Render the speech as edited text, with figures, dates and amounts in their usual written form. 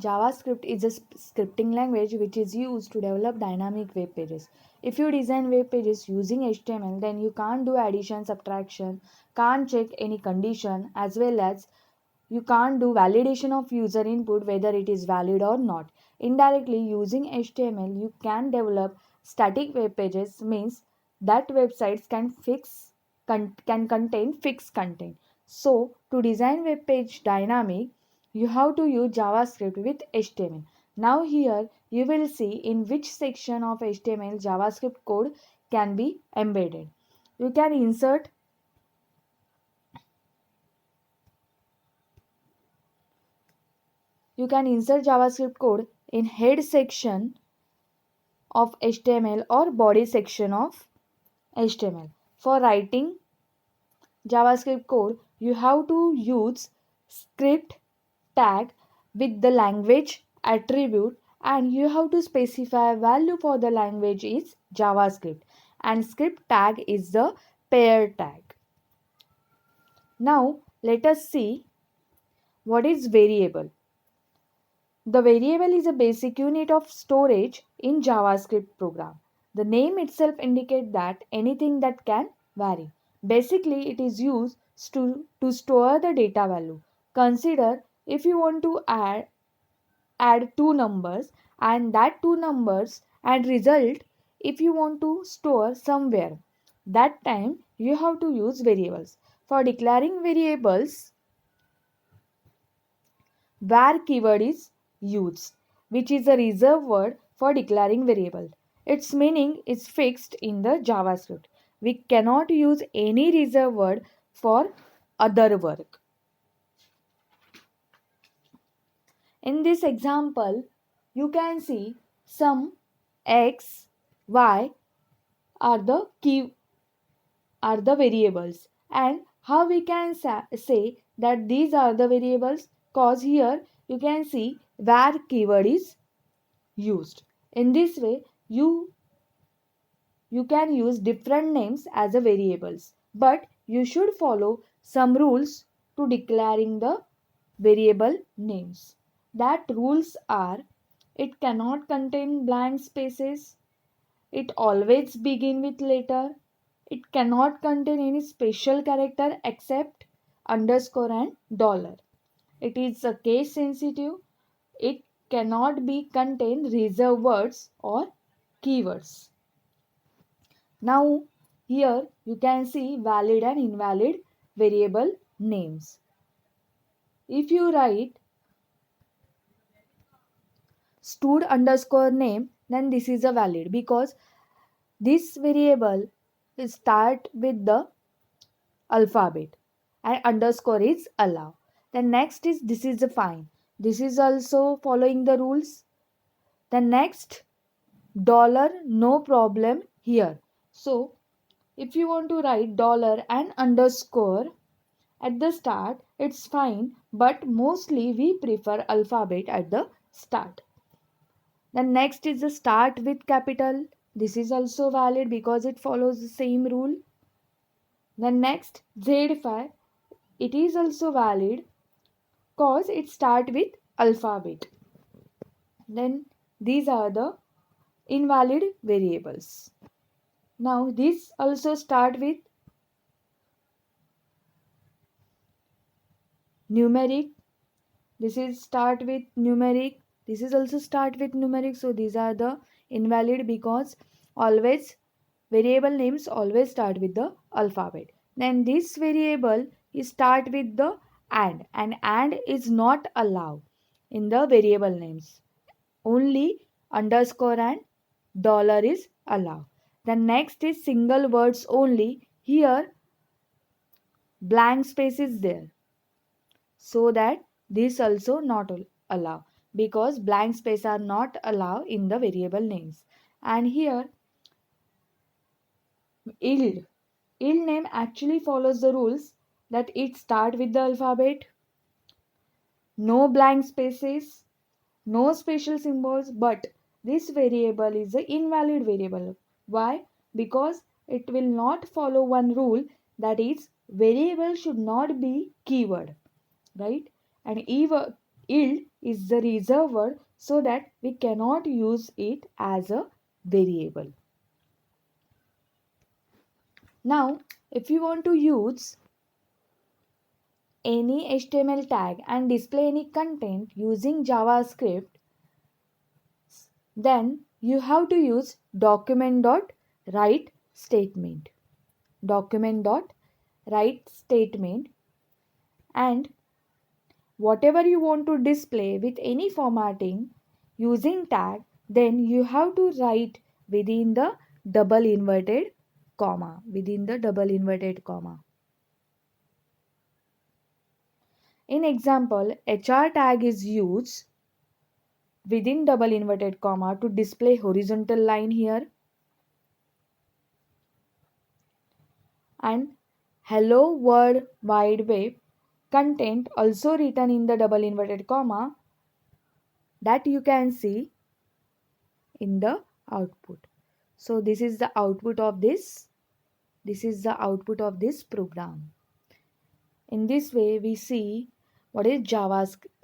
JavaScript is a scripting language which is used to develop dynamic web pages. If you design web pages using HTML, then you can't do addition, subtraction, can't check any condition, as well as you can't do validation of user input whether it is valid or not. Indirectly, using HTML, you can develop static web pages, means that websites can contain fixed content. So, to design web page dynamic, you have to use JavaScript with HTML. Now here you will see in which section of HTML JavaScript code can be embedded. You can insert JavaScript code in head section of HTML or body section of HTML. For writing JavaScript code, you have to use script tag with the language attribute, and you have to specify value for the language is JavaScript, and script tag is the pair tag. Now let us see what is variable. The variable is a basic unit of storage in JavaScript program. The name itself indicates that anything that can vary. Basically, it is used to store the data value. Consider if you want to add two numbers, and that two numbers and result if you want to store somewhere. That time you have to use variables. For declaring variables, var keyword is used, which is a reserved word for declaring variable. Its meaning is fixed in the JavaScript. We cannot use any reserved word for other work. In this example, you can see some x, y are the variables, and how we can say that these are the variables, cause here you can see var keyword is used. In this way, you can use different names as a variables, but you should follow some rules to declaring the variable names. That rules are: it cannot contain blank spaces, it always begin with letter, it cannot contain any special character except underscore and dollar. It is a case sensitive. It cannot be contain reserved words or keywords. Now here you can see valid and invalid variable names. If you write stud underscore name, then this is a valid because this variable is start with the alphabet and underscore is allow. Then next is this is a fine. This is also following the rules. The next dollar no problem here. So if you want to write dollar and underscore at the start, it's fine, but mostly we prefer alphabet at the start. Then next is the start with capital. This is also valid because it follows the same rule. Then next Z5, it is also valid cause it start with alphabet. Then these are the invalid variables. Now this also start with numeric. This is start with numeric. This is also start with numeric. So these are the invalid because always variable names always start with the alphabet. Then this variable is start with the and is not allowed in the variable names. Only underscore and dollar is allowed. The next is single words only. Here blank space is there, so that this also not allow because blank space are not allowed in the variable names. And here yield name actually follows the rules that it start with the alphabet, no blank spaces, no special symbols, but this variable is an invalid variable. Why? Because it will not follow one rule, that is variable should not be keyword, right? And yield is the reserved word so that we cannot use it as a variable. Now, if you want to use any HTML tag and display any content using JavaScript, then you have to use document.write statement. Document.write statement, and whatever you want to display with any formatting using tag, then you have to write within the double inverted comma. In example, HR tag is used within double inverted comma to display horizontal line here, and hello world wide web content also written in the double inverted comma that you can see in the output. So this is the output of this program. In this way we see what is JavaScript,